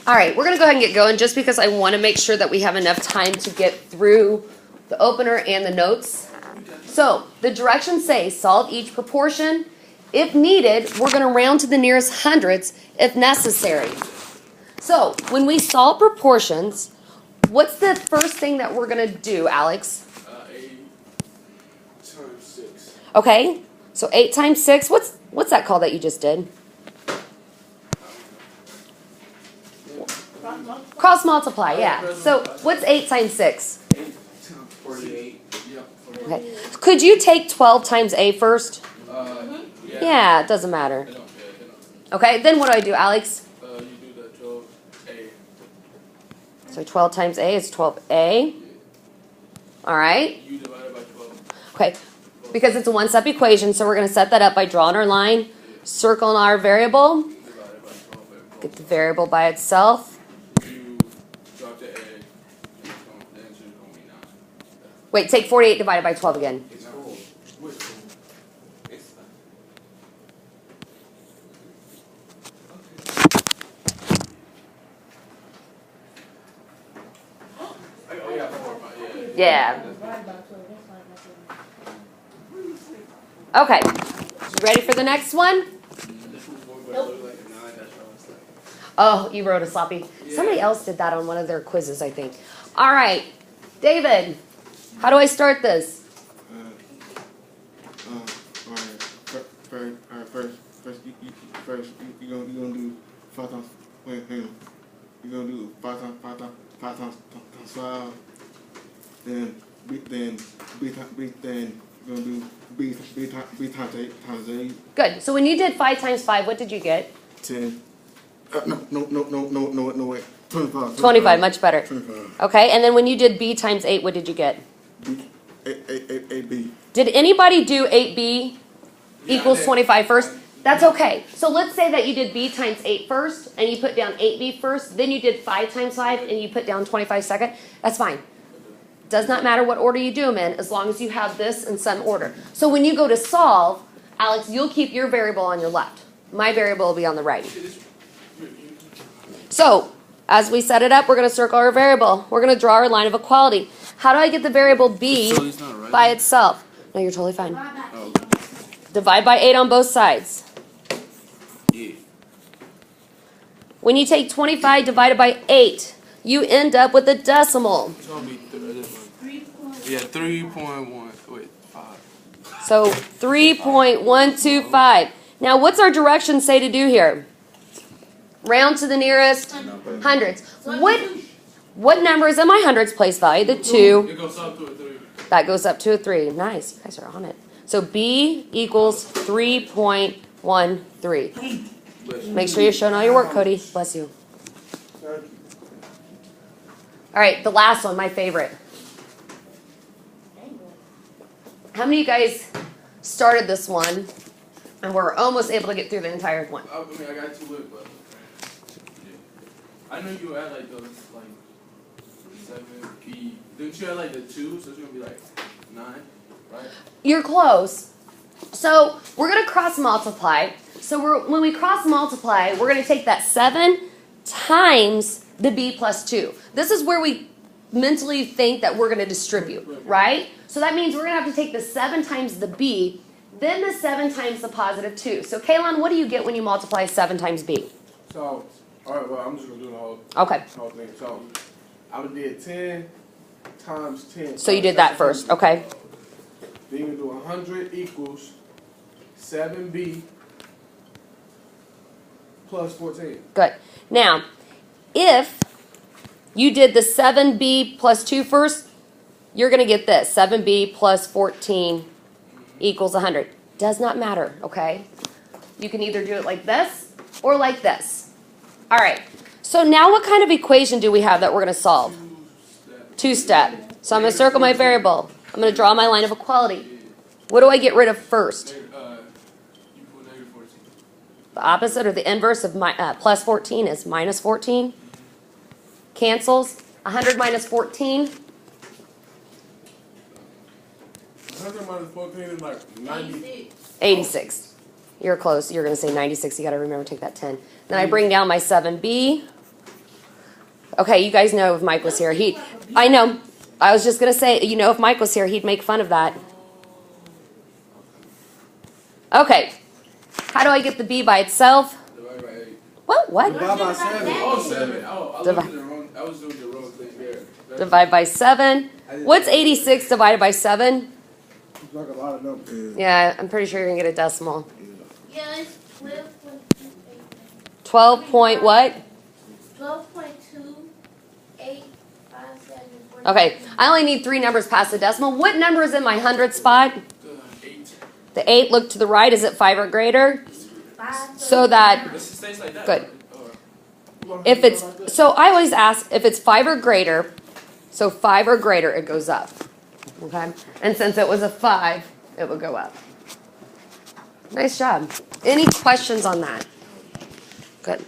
All right, we're going to go ahead and get going just because I want to make sure that we have enough time to get through the opener and the notes. So the directions say solve each proportion. If needed, we're going to round to the nearest hundredths if necessary. So when we solve proportions, what's the first thing that we're going to do, Alex? 8 times 6. Okay, so 8 times 6. What's that called that you just did? Cross multiply, yeah. So what's 8 times 6? 8 times 48. Yep. Okay. Could you take 12 times A first? Yeah. Yeah, it doesn't matter. They don't. Okay, then what do I do, Alex? You do the 12A. So 12 times A is 12A. All right. You divide it by 12. Okay, because it's a one-step equation, so we're going to set that up by drawing our line, circling our variable, Divide it by 12. get the variable by itself. You drop the A. The answer is going to be 9. Wait, take 48 divided by 12 again. It's cool. Which cool? It's oh, yeah, 4 by, Yeah. Okay, ready for the next one? Oh, you wrote a sloppy. Somebody else did that on one of their quizzes, I think. All right, David, how do I start this? First, you're gonna do 5 times. Wait, hang on. You're gonna do 5 times 5. Then you're gonna do B times 8. Good. So when you did 5 times 5, what did you get? 10. No, wait. 25. 25, much better. 25. Okay, and then when you did B times 8, what did you get? 8B. Did anybody do 8B equals 25 first? That's okay. So let's say that you did B times 8 first, and you put down 8B first, then you did 5 times 5, and you put down 25 second. That's fine. Does not matter what order you do them in, as long as you have this in some order. So when you go to solve, Alex, you'll keep your variable on your left. My variable will be on the right. So, as we set it up, we're going to circle our variable. We're going to draw our line of equality. How do I get the variable B So it's not right by now? itself? No, you're totally fine. Oh, Divide by 8 on both sides. yeah. When you take 25 divided by 8, you end up with a decimal. It's going to be this one. Yeah, 3.1. Wait, 5. So 3.125. Now, what's our directions say to do here? Round to the nearest hundreds. What number is in my hundreds place value? The 2. It goes up to a 3. That goes up to a 3. Nice. You guys are on it. So B equals 3.13. Make sure you're showing all your work, Cody. Bless you. All right, the last one, my favorite. How many of you guys started this one and were almost able to get through the entire one? I mean, I got 2 with, but I know you had like those, like 7B. Didn't you have like the 2? So it's going to be like 9, right? You're close. So we're going to cross multiply. So when we cross multiply, we're going to take that 7 times the B plus 2. This is where we mentally think that we're going to distribute, right? So that means we're going to have to take the 7 times the B, then the 7 times the positive 2. So Kaylon, what do you get when you multiply 7 times B? So, alright, well, I'm just going to do the whole Okay. thing. So, I would do 10 times 10. So you did that first, okay. Then you do 100 equals 7B plus 14. Good. Now, if you did the 7B plus 2 first, you're going to get this. 7B plus 14 equals 100. Does not matter, okay? You can either do it like this or like this. All right. So now what kind of equation do we have that we're going to solve? Two-step. So I'm going to circle my variable. I'm going to draw my line of equality. What do I get rid of first? You put negative 14. The opposite or the inverse of plus 14 is minus 14. Cancels. 100 minus 14. 100 minus 14 is like 90. 86. You're close. You're going to say 96. You got to remember to take that 10. Then I bring down my 7B. Okay, you guys know if Mike was here, I know. I was just gonna say, you know, if Mike was here, he'd make fun of that. Okay. How do I get the b by itself? Divide by 8. What? Divide by 7. Oh, 7. Oh, I was doing the wrong thing there. Divide by 7. What's 86 divided by 7? It's like a lot of numbers. Yeah, I'm pretty sure you're gonna get a decimal. Yeah, it's 12.28. 12 point what? 12.2857. Okay, I only need 3 numbers past the decimal. What number is in my hundred spot? 8. The 8, look to the right. Is it 5 or greater? So that, It stays like that. good. Oh. If it's, so I always ask if it's 5 or greater, so 5 or greater, it goes up. Okay? And since it was a 5, it would go up. Nice job. Any questions on that? Good.